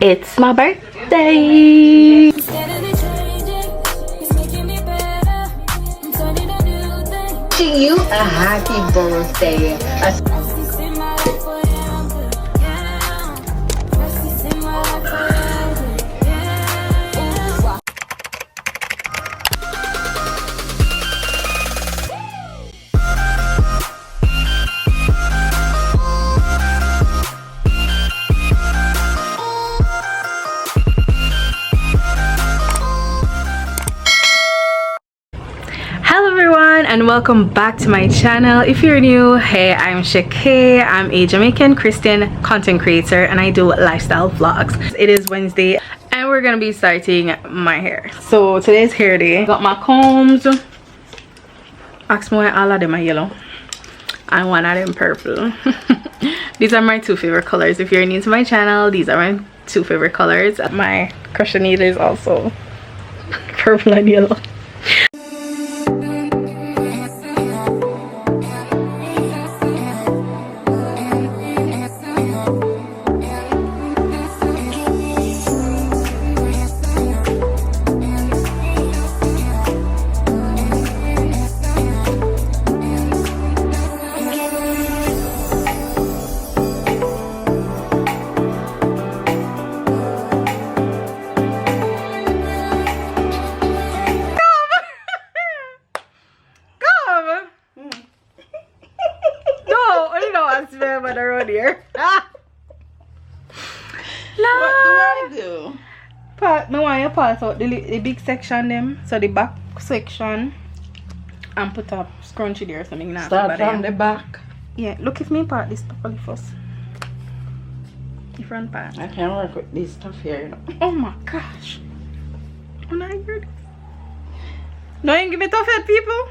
It's my birthday. To you, a happy birthday. Hello everyone and welcome back to my channel. If you're new, hey, I'm Shakay. I'm a Jamaican Christian content creator and I do lifestyle vlogs. It is Wednesday and we're gonna be starting my hair. So today's hair day. Got my combs. Ask me why all of them are yellow and one of them purple. These are my two favorite colors. If you're new to my channel, these are my two favorite colors. My crochet needle is also purple and yellow. Around here. What do I do? Part, I want you to part out the big section them, so the back section, and put up scrunchie there or something. Start from the back. Yeah, look if me part this properly first. The front part. I can't work with this stuff here, you know. Oh my gosh. When I heard this. No, you give me tough head, people.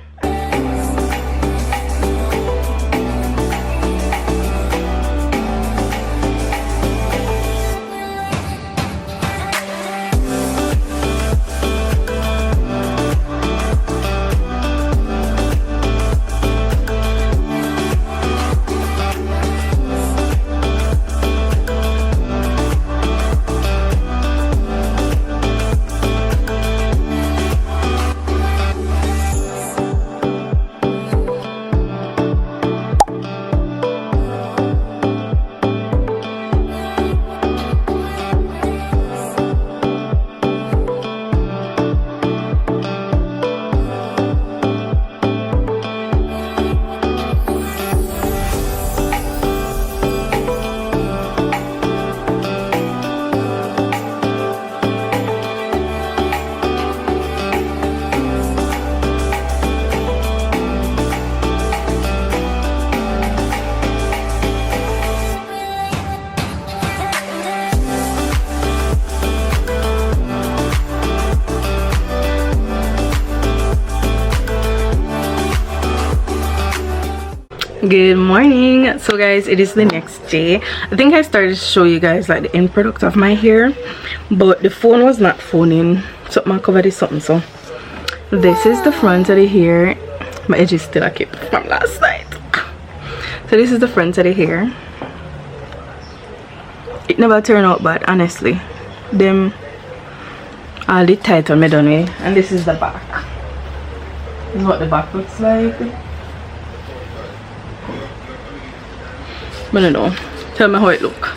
Good morning. So guys, it is the next day. I think I started to show you guys like the end product of my hair, but the phone was not phoning, so I covered this something. So this is the front of the hair. My edge is still a keep from last night. So this is the front of the hair. It never turned out bad, honestly. Them all the tight on me done with. And this is the back. This is what the back looks like. I don't know, tell me how it look.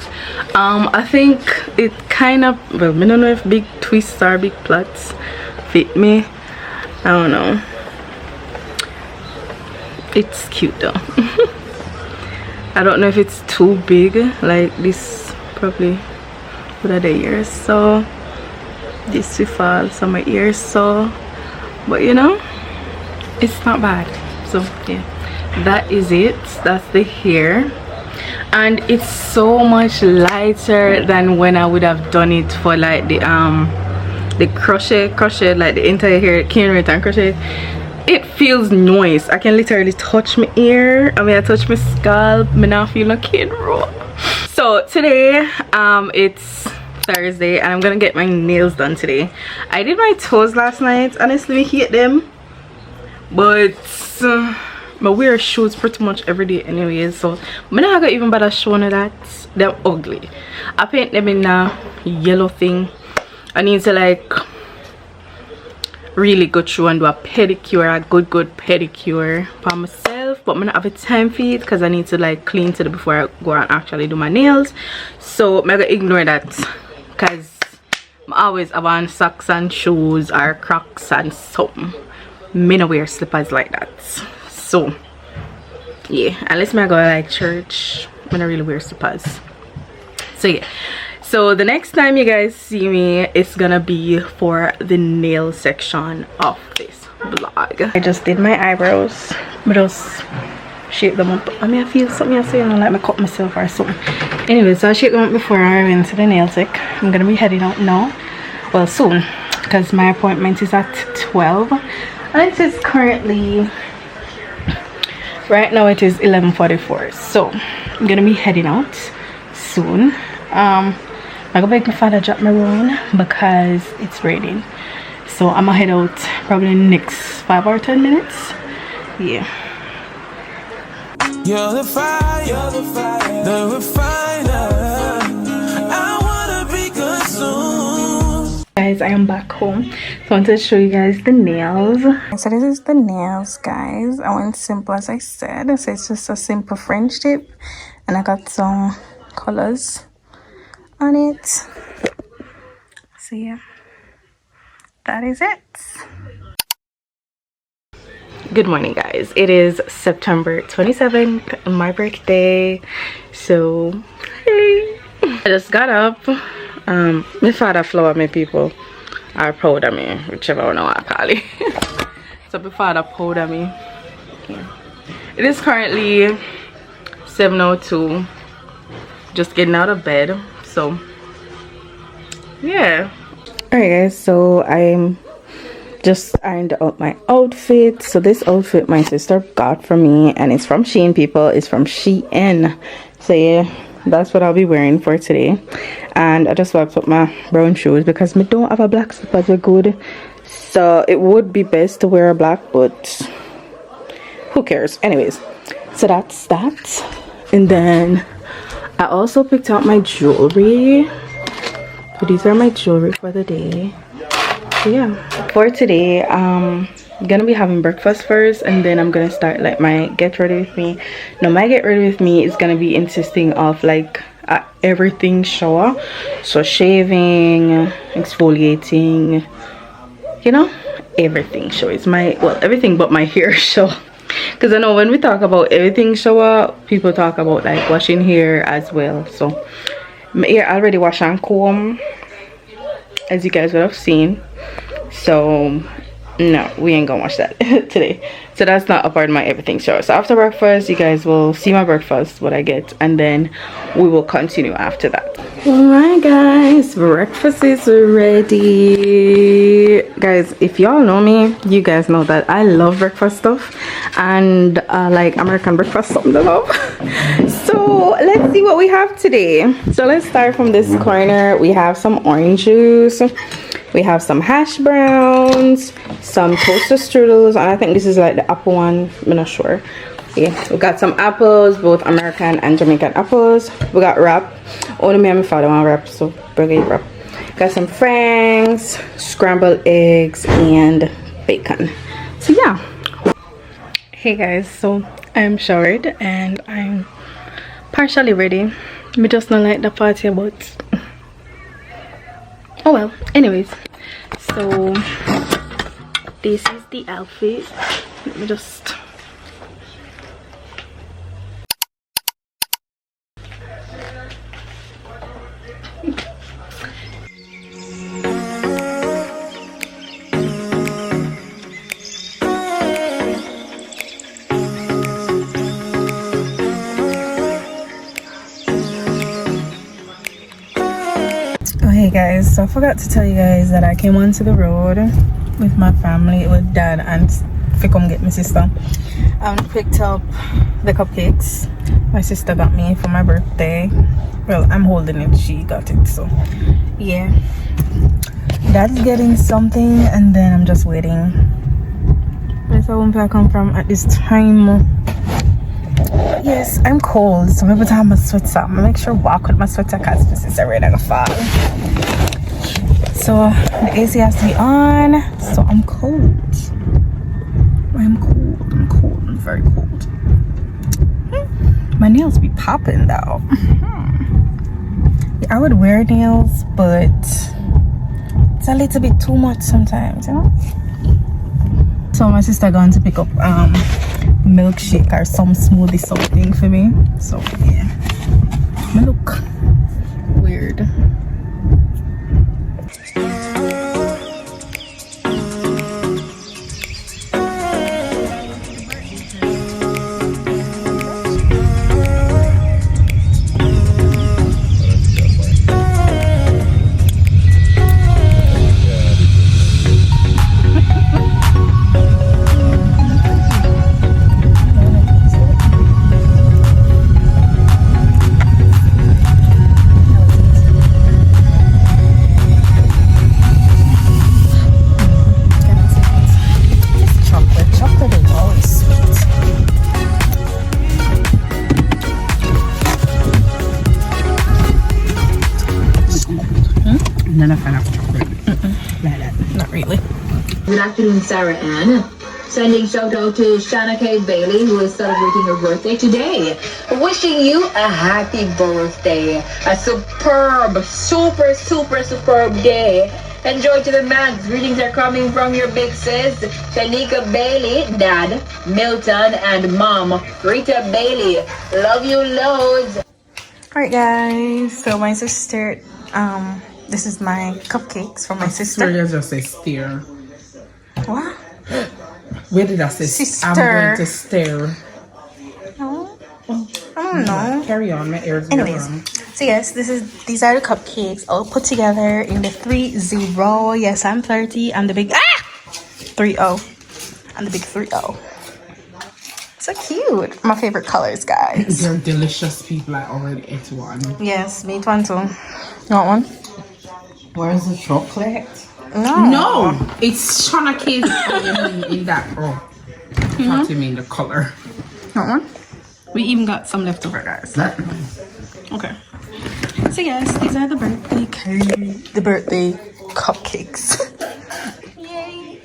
I think it kind of, well, I don't know if big twists or big plaits fit me. I don't know. It's cute though. I don't know if it's too big, like this probably put at the ears, so this will fall so my ears, so, but you know, it's not bad. So yeah, that is it. That's the hair. And it's so much lighter than when I would have done it for like the crochet, like the entire hair, cane rate and crochet. It feels nice. I can literally touch my ear. I mean, I touch my scalp. I now feel like cane roll. So today, it's Thursday, and I'm gonna get my nails done today. I did my toes last night. Honestly, I hate them, but I wear shoes pretty much every day anyways, so I'm not gonna even bother showing you that they're ugly. I paint them in yellow thing. I need to like really go through and do a pedicure, a good pedicure for myself, but I'm not have a time for it because I need to like clean to the before I go and actually do my nails. So I'm gonna ignore that because I always have on socks and shoes or Crocs and something. Me no wear slippers like that. So yeah, unless I go like church, I don't really wear slippers. So yeah, so the next time you guys see me, it's gonna be for the nail section of this vlog. I just did my eyebrows, but just shape them up. I mean, I feel something else, you know, like I cut myself or something. Anyway, so I shaped them up before I went to the nail tech. I'm gonna be heading out now, well soon, because my appointment is at 12 and it is currently, right now it is 11:44. So I'm gonna be heading out soon. I'm gonna beg my father drop me around because it's raining, so I'm gonna head out probably in the next 5 or 10 minutes. Yeah. You're the fire, the refiner. I wanna be consumed. Guys, I am back home, so I wanted to show you guys the nails. So this is the nails, guys. I went simple as I said, so it's just a simple French tip, and I got some colors on it. So yeah, that is it. Good morning, guys. It is September 27th, my birthday. So hey, I just got up. My father flower me people are proud of me, whichever one I call it. So my father proud of me. Yeah. It is currently 7:02, just getting out of bed. So yeah, all right guys, so I'm just ironed out my outfit. So this outfit my sister got for me, and it's from Shein, people. It's from Shein. So yeah, that's what I'll be wearing for today. And I just wiped up my brown shoes because I don't have a black slipper. They're good, so it would be best to wear a black, but who cares anyways. So that's that. And then I also picked out my jewelry. So these are my jewelry for the day. So yeah, for today I'm gonna be having breakfast first, and then I'm gonna start like my get ready with me. Now my get ready with me is gonna be insisting of like everything shower, so shaving, exfoliating, you know, everything show. It's my, well, everything but my hair show, because I know when we talk about everything shower, people talk about like washing hair as well. So my hair already wash and comb, as you guys would have seen. So no, we ain't gonna watch that today. So that's not a part of my everything show. So after breakfast, you guys will see my breakfast, what I get, and then we will continue after that. All right guys, breakfast is ready. Guys, if y'all know me, you guys know that I love breakfast stuff, and like American breakfast, something to love. So let's see what we have today. So let's start from this corner. We have some orange juice, we have some hash browns, some toaster strudels, and I think this is like the apple one, I'm not sure. Yeah, we got some apples, both American and Jamaican apples. We got wrap. Only me and my father want wrap, so burger wrap. Got some franks, scrambled eggs, and bacon. So yeah. Hey guys, so I'm showered and I'm partially ready. Me just not like the party, but oh well. Anyways, so this is the outfit. Let me just hey guys, so I forgot to tell you guys that I came onto the road with my family, with dad and to come get my sister. Picked up the cupcakes my sister got me for my birthday. Well, I'm holding it, she got it, so yeah. Dad's getting something, and then I'm just waiting. That's how I come from at this time. Yes, I'm cold, so maybe I my sweater. I'm gonna make sure I walk with my sweater because this is already gonna fall. So the AC has to be on. So I'm cold. I'm very cold. My nails be popping though. Yeah, I would wear nails, but it's a little bit too much sometimes, you know. So my sister going to pick up milkshake or some smoothie something for me. So yeah, I look weird. Good afternoon, Sarah Ann. Sending shout out to Shakay Bailey, who is celebrating her birthday today. Wishing you a happy birthday. A superb, superb day. Enjoy to the max. Greetings are coming from your big sis, Shanika Bailey, Dad, Milton, and Mom, Rita Bailey. Love you loads. Alright guys, so my sister, this is my cupcakes from my sister. Sorry, I just say stare. What? Where did I say? Sister. I'm going to stare. No, I don't know. Carry on, my ears. Anyways, so yes, these are the cupcakes all put together in the 3-0. Yes, I'm 30. I'm the big 3-0. I'm the big 3-0. So cute. My favorite colors, guys. They're delicious. People I already ate one. Yes, me too. You want one? Where's the chocolate? No, it's Shakay in that. Oh, what do you mean the color? You want one? We even got some left over, guys. Okay. So yes, these are the birthday cupcakes. Yay!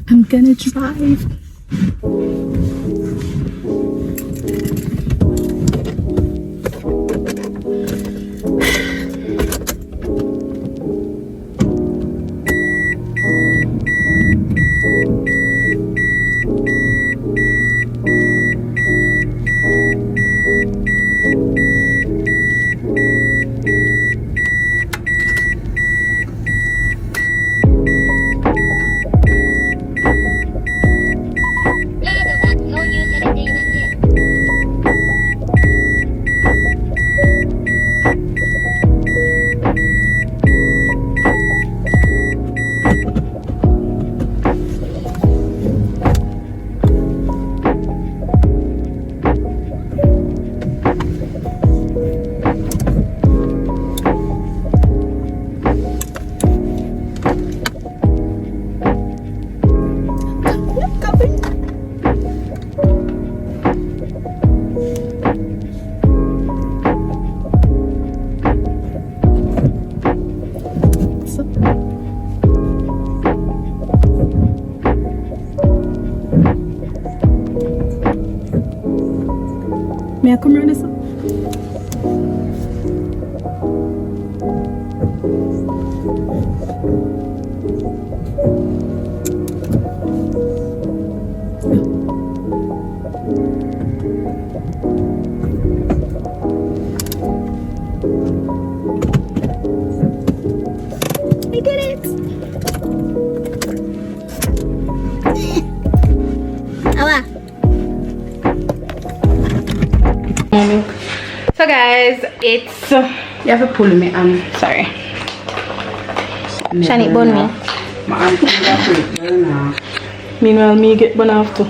I'm gonna drive. May I come around this one? I did it! So guys, it's You have to pull me and sorry. Shani bun me. Meanwhile, me get bun off too.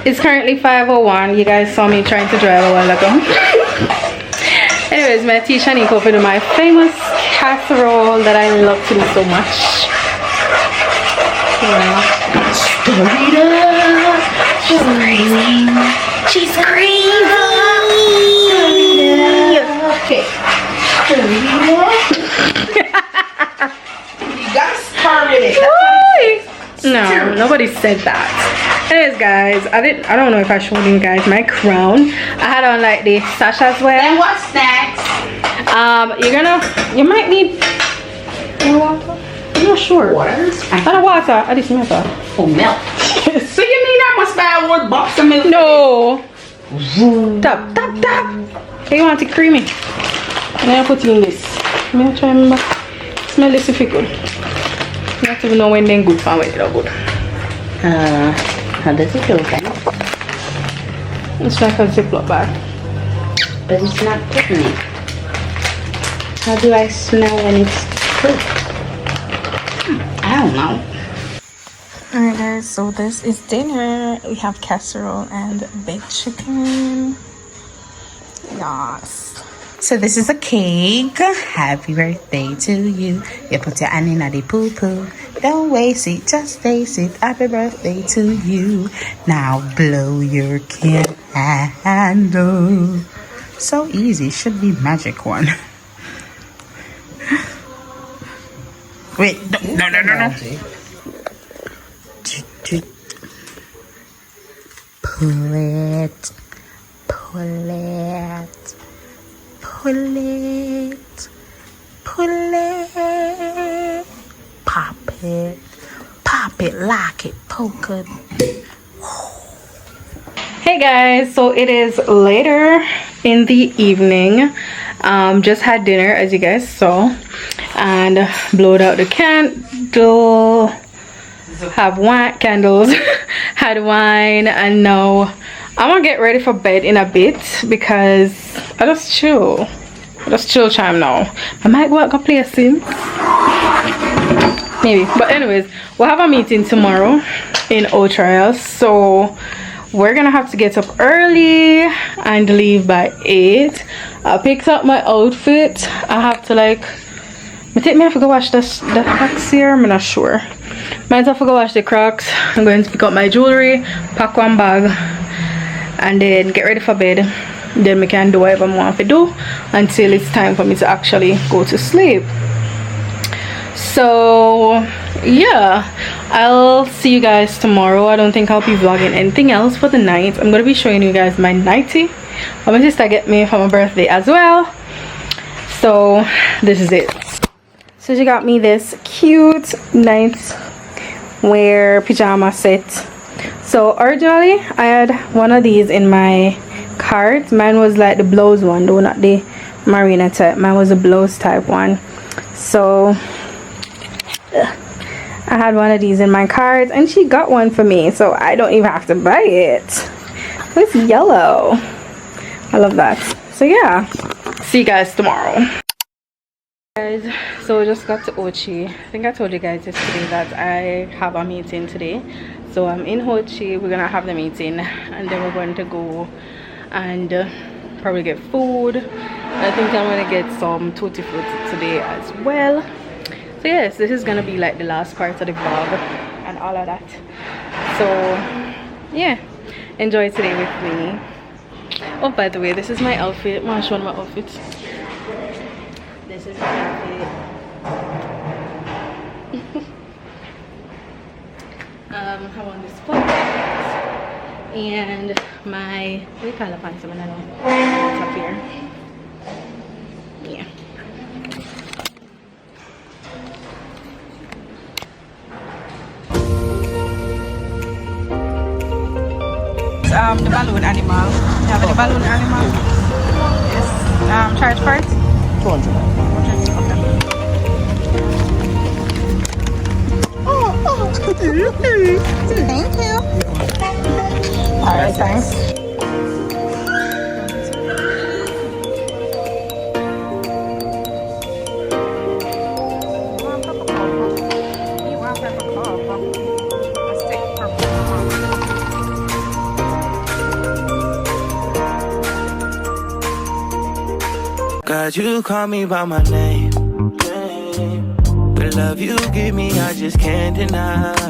It's currently 5:01. You guys saw me trying to drive a while ago. Anyways, my tea Shani go for my famous casserole that I love to do so much. Yeah. She's crazy. Okay. You gotta start with it. No, nobody said that. Anyways, guys, I don't know if I showed you guys my crown. I had on like the sash as well. And what's next? You might need water. I'm not sure. Water? Not water. I just milk. Oh, milk. So you mean I must buy a whole box of milk? No. Tap. Okay, you want it creamy? I'm gonna put it in this. I'm gonna try and smell this if you could. You have to know when they're good and when they're not good. How does it feel, okay? It's like a Ziploc bag. But it's not putting it. How do I smell when it's cooked? I don't know. Alright guys, so this is dinner. We have casserole and baked chicken. Yes. So this is a cake. Happy birthday to you. You put your hand in the poo-poo. Don't waste it, just taste it. Happy birthday to you. Now blow your candle. So easy, should be magic one. Wait, no. Pull it. Pop it, lock it, poke it. Hey guys, so it is later in the evening. Just had dinner, as you guys saw, and blowed out the candle. Have candles, had wine, and now I'm gonna get ready for bed in a bit because I just chill time now. I might go out and play a sim, maybe. But anyways, we'll have a meeting tomorrow in Otrial, so we're gonna have to get up early and leave by 8. I picked up my outfit. I have to I have to go wash the Crocs here. I'm not sure. Might have to go wash the Crocs. I'm going to pick up my jewelry, pack one bag, and then get ready for bed. Then we can do whatever I want to do until it's time for me to actually go to sleep. So yeah, I'll see you guys tomorrow. I don't think I'll be vlogging anything else for the night. I'm gonna be showing you guys my nightie. My sister get me for my birthday as well. So this is it. So she got me this cute nightwear pajama set. So originally I had one of these in my cart. Mine was like the blouse one though, not the marina type. Mine was a blouse type one. So I had one of these in my cart and she got one for me, so I don't even have to buy it. It's yellow. I love that. So yeah, see you guys tomorrow. Guys, so we just got to Ochi. I think I told you guys yesterday that I have a meeting today. So I'm in Ochi. We're gonna have the meeting and then we're going to go and probably get food. I think I'm gonna get some tutti frutti today as well. So yes, this is gonna be like the last part of the vlog and all of that. So yeah, enjoy today with me. Oh, by the way, this is my outfit. I'm gonna show my outfit. This is my outfit. I want this pocket and my, what do you call it, pants? I don't know. It's up here. Yeah. The balloon animal. You have the balloon animal? Yes. Charge part? 200. Thank you. Alright, thanks. God, you call me by my name. The love you give me, I just can't deny.